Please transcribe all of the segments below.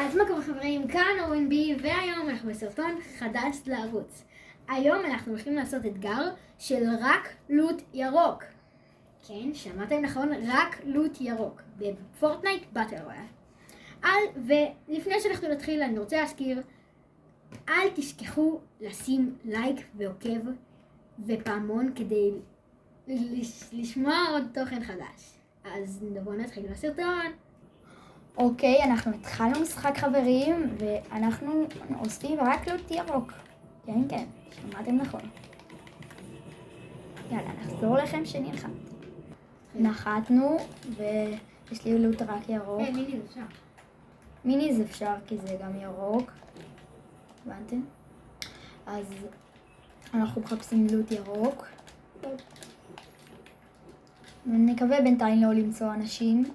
אז מה קורה חברים, כאן אורן בי, והיום אנחנו בסרטון חדש לערוץ. היום אנחנו הולכים לעשות אתגר של רק לוט ירוק. כן, שמעתם נכון, רק לוט ירוק, בפורטנייט באטל רויאל. ולפני שאנחנו נתחיל אני רוצה להזכיר, אל תשכחו לשים לייק ועוקב ופעמון כדי לשמוע עוד תוכן חדש. אז בואו נתחיל בסרטון. אוקיי, אנחנו התחלנו משחק חברים, ואנחנו עושים רק לוט ירוק. כן, כן, שמעתם נכון. יאללה, נחזור לכם שנלחמתי. נחתנו, ויש לי לוט רק ירוק. מיני זה אפשר. מיני זה אפשר, כי זה גם ירוק. הבנתם? אז אנחנו מחפשים לוט ירוק. ונקווה בינתיים לא למצוא אנשים.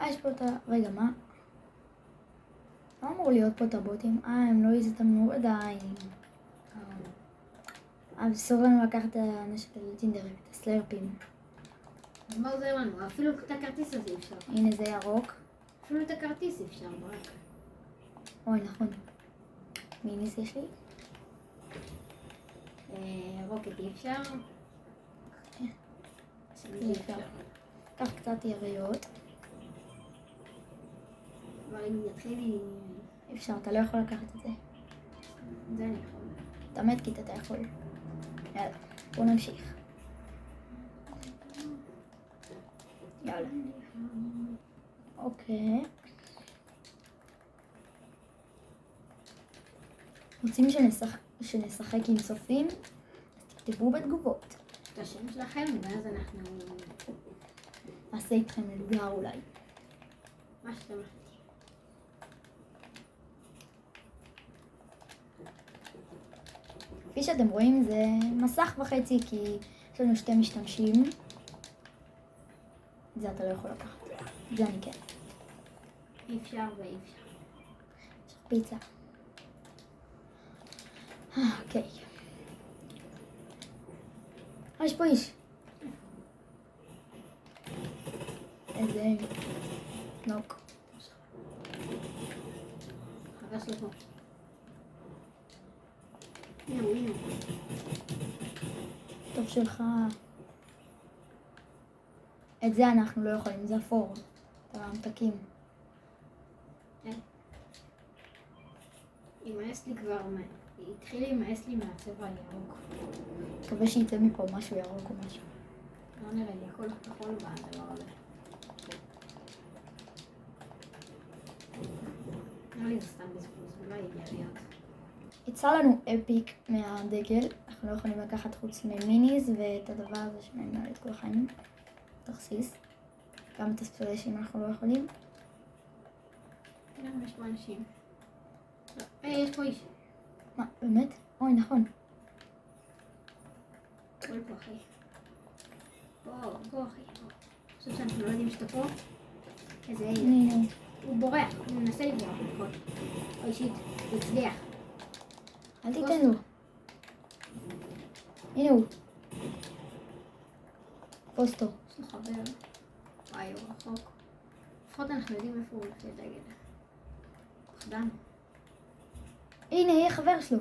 יש פה את ה... רגע, מה? לא אמור להיות פה את הבוטים. הם לא הזדמנו עדיין. אז אסור לנו לקחת את הנשק הלג'נדרי, את הסלרפים. אז מה עוזר לנו? אפילו את הכרטיס הזה אפשר. הנה זה ירוק. אפילו את הכרטיס אפשר, ברק. אוי, נכון. מיניס יש לי? רוקט אי אפשר. זה אפשר. קח קצת יריות. אבל אם יתחיל... אפשר, אתה לא יכול לקחת את זה. זה אני יכול. אתה מת כי אתה יכול. יאללה, בוא נמשיך. יאללה. אוקיי. רוצים שנשחק עם צופים? אז תכתבו בתגובות. את השם שלכם, ואז אנחנו... נעשה איתכם אתגר אולי. מה שאתם מחליטים. כפי שאתם רואים זה מסך וחצי כי יש לנו שתי משתמשים. את זה אתה לא יכול לקחת. את זה אני כן. אי אפשר ואי אפשר. יש לך פיצה. אוקיי. יש פה איש. איזה נוק. חבר שלי פה. הנה. טוב שלך. את זה אנחנו לא יכולים, זה אפור. את המתקים. ימאס לי כבר, התחיל להימאס לי מהצבע הירוק. מקווה שיצא מפה משהו ירוק או משהו. לא נראה לי, הכל כחול בדבר הזה. נראה לי זה סתם בזבוז, אולי יגיע להיות. יצא לנו אפיק מהדגל, אנחנו לא יכולים לקחת חוץ ממיניז ואת הדבר הזה שמעניין את כל החיים. תכסיס. גם את הספלשים אנחנו לא יכולים. הנה, יש פה אנשים. יש פה איש. מה, באמת? אוי, נכון. בוא לפה, אחי. בוא, אחי. חושב שאנחנו לא יודעים שאתה פה? איזה איי. הנה. הוא בורח, הוא מנסה לברוח לפחות. אוי שיט, הוא הצליח. אל תיתן לו. הנה הוא. פוסטו. יש לו חבר. וואי, הוא רחוק. לפחות אנחנו יודעים איפה הוא לפי הדגל. פחדן. הנה, יהיה חבר שלו.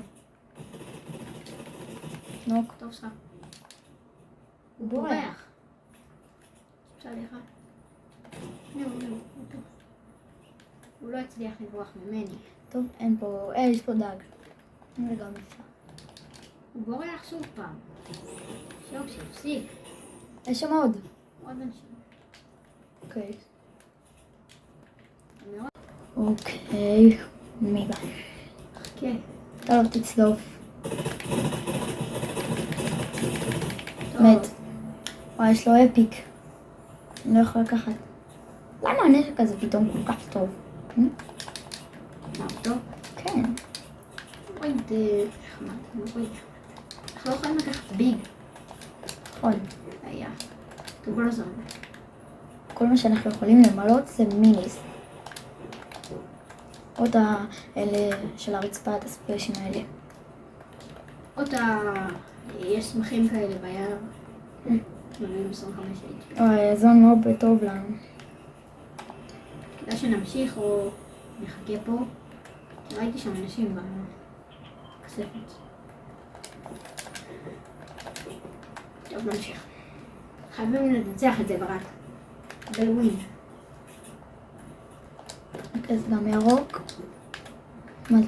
נוק. טוב שלך. הוא בורח. אפשר לך. הנה הוא פה. הוא לא הצליח לברוח ממני. טוב, אין פה, יש פה דג. זה גם אפשר. הוא בורח שוב פעם. שוב, שיפסיק. יש שם עוד. עוד אנשים. אוקיי. מאוד. אוקיי. מי בא? חכה. אתה לא תצלוף. מת. וואי, יש לו אפיק. אני לא יכול לקחת. למה הנשק הזה פתאום כל כך טוב? מה, טוב? כן. אוי, זה נחמד. אנחנו לא יכולים לקחת ביג. נכון. היה. תגבור הזון. כל מה שאנחנו יכולים למלות זה מיניס. או את האלה של הרצפה, את הספלשים האלה. או את יש צמחים כאלה ביער. במינוס 25 HP. אוי, הזון לא בטוב לנו. כדאי שנמשיך או נחכה פה. ראיתי שם אנשים בכספת. טוב, נמשיך. חייבים לנצח את זה ברק. בלווין. אוקיי, זה גם ירוק. מה זה?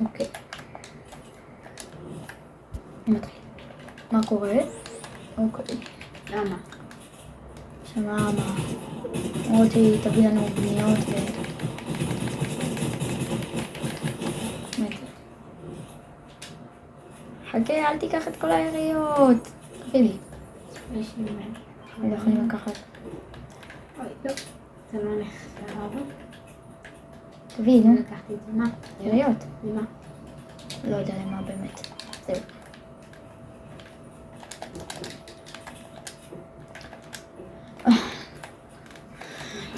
אוקיי. אני מתחיל. מה קורה? אוקיי. למה? שמה מה? אמרתי תביא לנו בניות ו... חכה, אל תיקח את כל היריות. תביא לי. יש לי אנחנו לא יכולים לקחת. אוי, לא. זה לא הולך לעבוד. תביא, נו. לקחתי את זה. מה? יריות. למה? לא יודע למה באמת. זהו.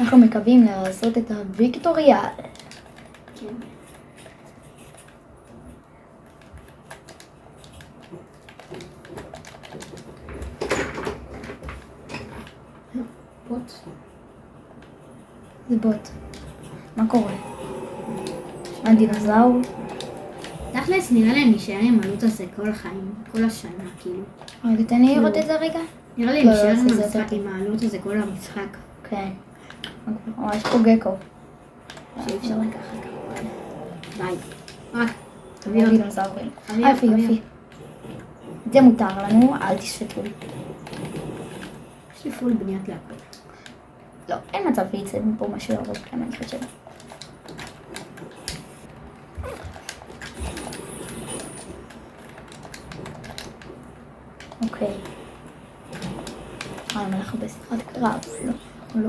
אנחנו מקווים לעשות את הוויקטוריאל. כן. בוט. זה בוט. מה קורה? מה דינוזאור? תכלס נראה להם להישאר עם העלות הזה כל החיים, כל השנה כאילו. רגע, תן לי לראות את זה רגע. נראה לי לא, להישאר לא, עם זה המשחק, יותר עם העלות הזה כל המשחק. כן. יש פה גקו. שאי אפשר לקחת כמובן. ביי. רק, תביא תביא עוד. דינוזאורים. תביא יופי, עוד, יופי. זה מותר לנו, אל תשפטו לי. יש לי פול בניית להכל. לא, אין מצב ויצא מפה משהו ירוק, כמה אני חושבת. אוקיי. אם אנחנו בשיחת קרב, לא, אנחנו לא.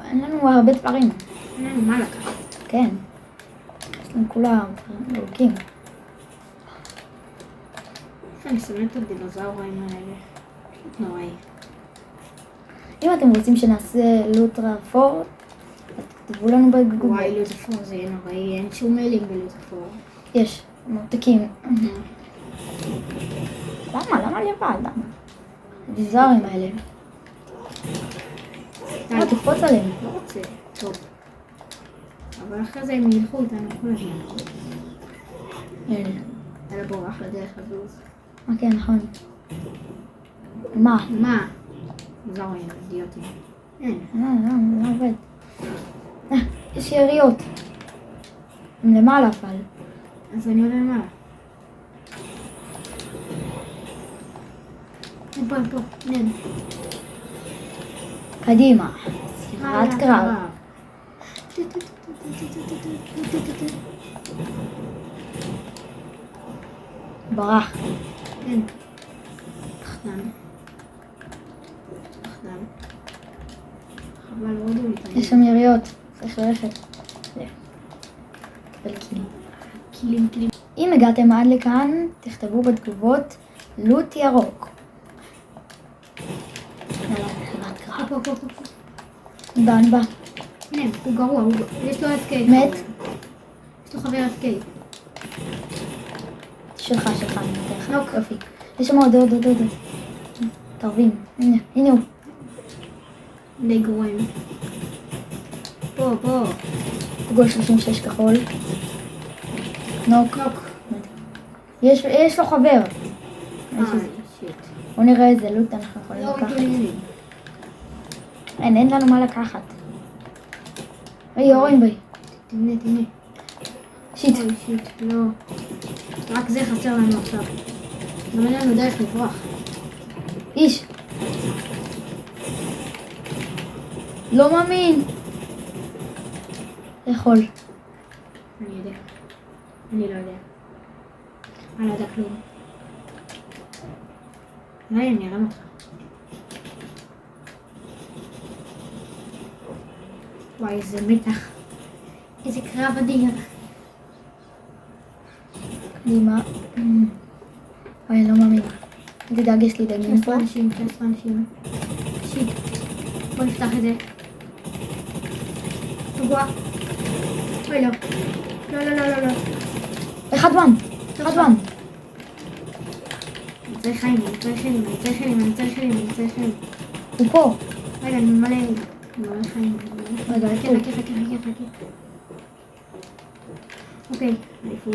אין לנו הרבה דברים. אין לנו מה לקחת. כן. יש לנו כולם ירוקים. אני שונאת את הדינוזאורים האלה. נוראי. אם אתם רוצים שנעשה לוטרה פור, אז תכתבו לנו בתגובות. וואי, לוטפור זה יהיה נוראי, אין שום מילים בלוטפור. יש, מותקים. למה לבד? למה? הדינוזאורים האלה. תקפוץ עליהם. לא רוצה. טוב. אבל אחרי זה הם ילכו איתנו כל הזמן. הנה. על הבורח לדרך לזוז. כן, נכון. מה? מה? זורים, אידיוטים. אין. לא עובד. יש יריות. הם למעלה אבל. אז אני עולה למעלה. פה, הנה. קדימה. שיחת קרב. ברח. אין. פחדן. חבל, לא יודעים לי. יש שם יריות. צריך ללכת. קילים. אם הגעתם עד לכאן, תכתבו בתגובות לוט ירוק. יאללה, שיחת קרב. פה. בן בא. הנה, הוא גרוע, יש לו FK. מת? יש לו חבר FK. שלך, אני נותן לך. נוק. יופי. יש שם עוד. תרבים. הנה הוא. די גרועים. פה. גול 36 כחול. נוק. יש לו חבר. שיט. בוא נראה איזה לוט אנחנו יכולים לא, לקחת. הנה. אין לנו מה לקחת. יורים בי. תמנה. שיט. אוי, שיט, לא. רק זה חסר לנו עכשיו. גם אין לנו דרך לברוח. איש. לא מאמין. יכול. אני יודע. אני לא יודע. אני לא יודע כלום. אולי אני אראה אותך. וואי, איזה מתח. איזה קרב אדיר. קדימה. וואי, אני לא מאמין. אל תדאג, יש לי דגים פה. 19 אנשים. שיט. בוא נפתח את זה. פגוע. אוי, לא. לא. אחד בם. חדוון. אני צריך חיים, אני צריך חיים, אני צריך חיים, אני צריך חיים, אני צריך חיים. הוא פה. רגע, אני מלא חיים. רגע, חכה. אוקיי, אני פול.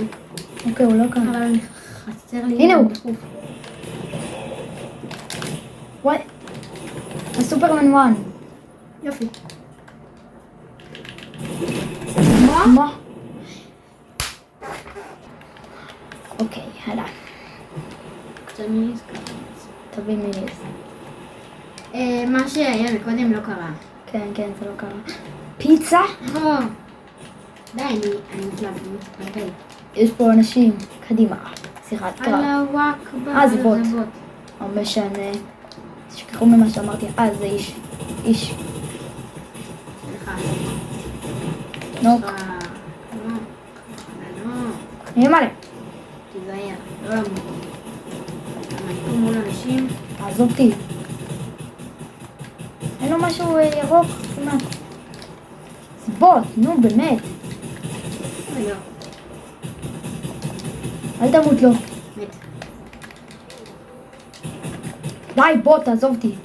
אוקיי, הוא לא כאן. אבל אני חסר לי... הנה הוא. דחוף. וואי. הסופרמן 1. יופי. מה? אוקיי, הלאה. קצת מיניס. תביא מיניס. מה שהיה מקודם לא קרה. כן, זה לא קרה. פיצה? די, אני מתפלגל. יש פה אנשים. קדימה. שיחת קרב. אללה וואקבר. זה בוט. לא משנה. תשכחו ממה שאמרתי. זה איש. סליחה. נוק. לא. מי מלא? תיזהר. לא למות. אני פה מול אנשים. עזוב אותי. אין לו משהו ירוק כמעט. זה בוט, נו באמת. לא. אל תמות לו. מת. די בוט, תעזוב אותי.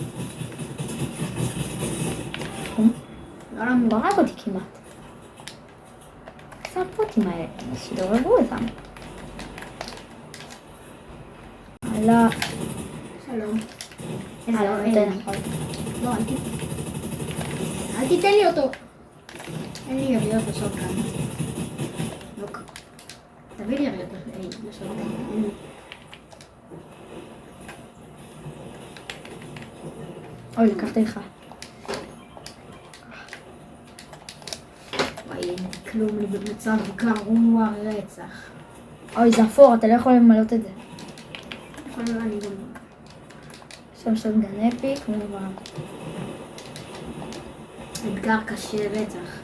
לא למות. הוא הרג אותי כמעט. זה הבוטים האלה, שדורבו אותם. הלאה. שלום. תן לך. לא, אל תיתן לי אותו. אין לי יריות לשוטגן. לוק. תביא לי יריות לשוטגן. אין לי. אוי, לקחתי לך. וואי, אין כלום, אני במצב גרוע רצח. אוי, זה אפור, אתה לא יכול למלות את זה. יכול אני גם... שם שוטגן אפיק, מובן. אתגר קשה רצח.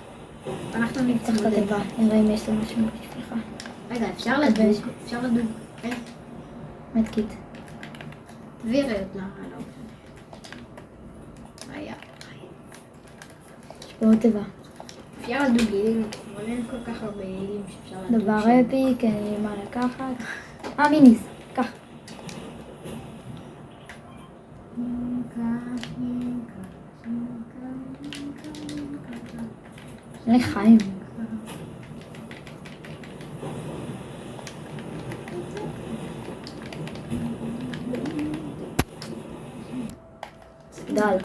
אנחנו צריך את התיבה, נראה אם יש לו משהו בשבילך. רגע, אפשר לדוג. אפשר לדוג. מדקיט. תביא יריות. לא. היה. יש פה עוד תיבה. אפשר לדוג יעילים, אבל אין כל כך הרבה יעילים שאפשר לדוג. דבר אפיק, אין לי מה לקחת. מיניס, קח. אין לי חיים. תגדל.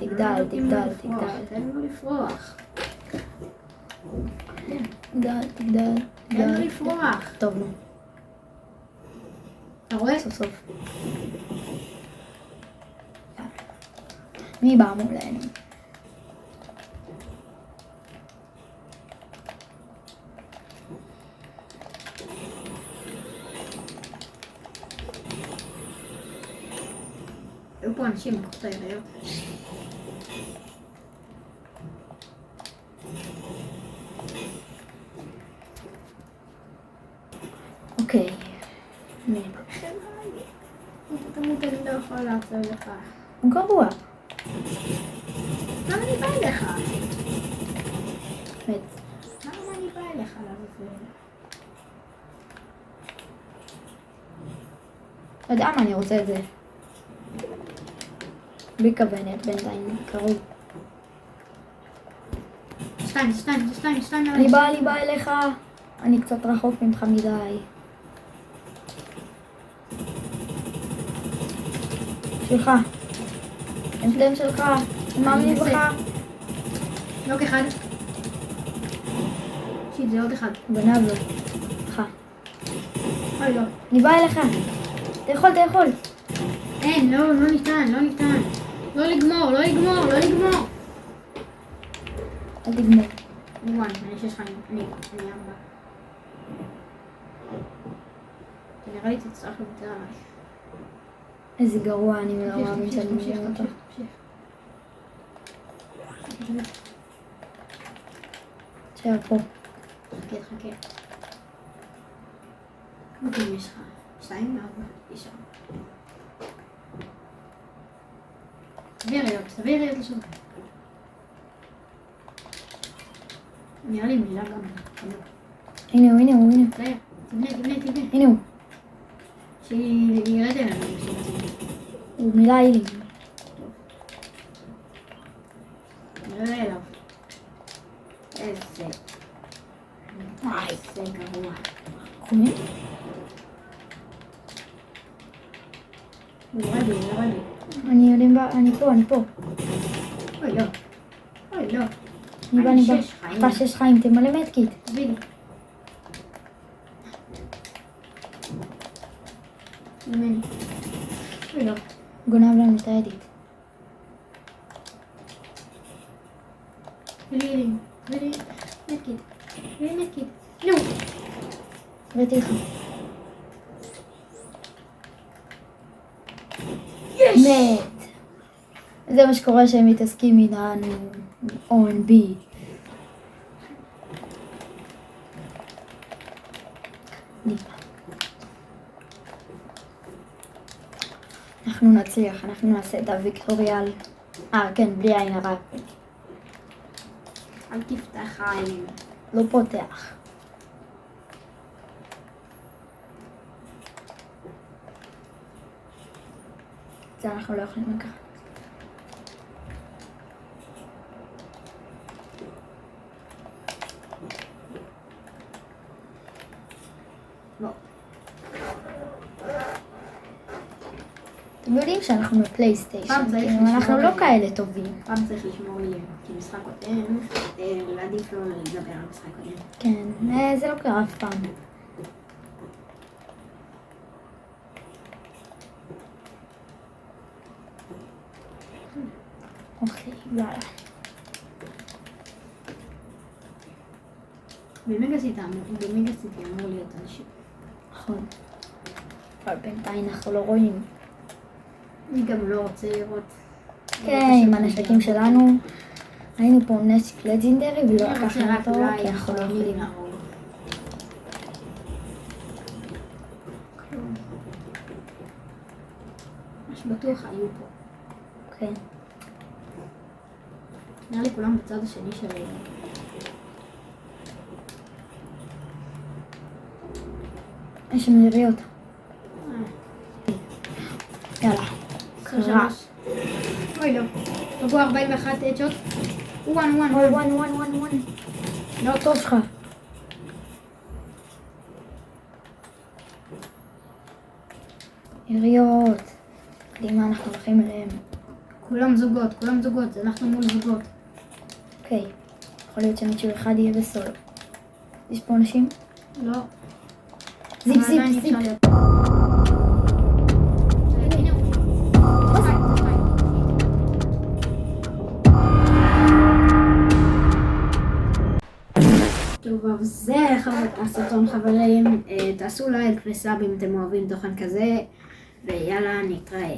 תן לו לפרוח. תגדל. תן לו לפרוח. טוב, נו. אתה רואה? סוף. מי בא מולנו? היו פה אנשים לקחו את היריות. אוקיי. מי? אתה תמות, אני לא יכול לעצור לך. הוא גרוע. למה אני בא אליך? מת. למה אני בא אליך לעזור? לא יודע מה אני רוצה את זה. בלי כוונת, בינתיים קרוב. שתיים. אני באה אליך. אני קצת רחוק ממך מדי. שלך. הם שלך. אני מאמין בך. לוק אחד. שיט, זה עוד אחד. גנב לו. לך. אוי, לא. אני באה אליך. תאכול. אין, לא ניתן. לא לגמור. אל תגמור. וואי, אני 6 חיים. אני 4. נראה לי תצטרך לוותר עליי. איזה גרוע, אני לא מאמין שאני מבין אותו. תשאר פה. חכה. כמה פעמים יש לך? 2, 4, אישה. תביא יריות לשם. נראה לי מילה גם. הנה הוא. תבנה. הנה הוא. שירד אלינו. הוא מילא אילים. נראה אליו. איזה גרוע. חומי? נראה לי. אני פה. אוי לא. אני בא. אני 6 חיים. כבר 6 חיים, תמלא מדקיט. תביא לי. ממני. אוי לא. גונב לנו את האדיט. תביא לי. מדקיט. נו. הבאתי לך. יש! מת. זה מה שקורה שהם מתעסקים איתנו. O&B. אנחנו נצליח, אנחנו נעשה את הוויקטוריאל. כן, בלי עין הרע. אל תפתח עין. לא פותח. זה אנחנו לא יכולים לקחת. לא. אתם יודעים שאנחנו בפלייסטיישן, פעם צריך כאילו, לשמור אנחנו לא על זה. כאלה טובים. פעם צריך לשמור לי כמשחק קודם, עדיף לא לדבר על משחק קודם. כן, זה לא קרה אף פעם. אוקיי, יאללה. במגה-סיטי אמור להיות אנשים. נכון. אבל בינתיים אנחנו לא רואים. אני גם לא רוצה לראות. כן, עם הנשקים שלנו. היינו פה נשק לג'ינדרי ולא אני רוצה לקחנו רק אותו, אולי כי אנחנו לא יכולים. להרוג. כלום. ממש בטוח היו פה. כן. נראה לי כולם בצד השני של... יש לנו יריות. יאללה. קרה. אוי לא. פגוע 41 אדג'ות. וואן. לא טוב שלך. יריות. קדימה, אנחנו הולכים אליהם. כולם זוגות. אנחנו מול זוגות. אוקיי. יכול להיות שמישהו אחד יהיה בסולו. יש פה אנשים? לא. זיפ. טוב, אז זה הסרטון חברים. תעשו לייק וסאב אם אתם אוהבים תוכן כזה, ויאללה, נתראה.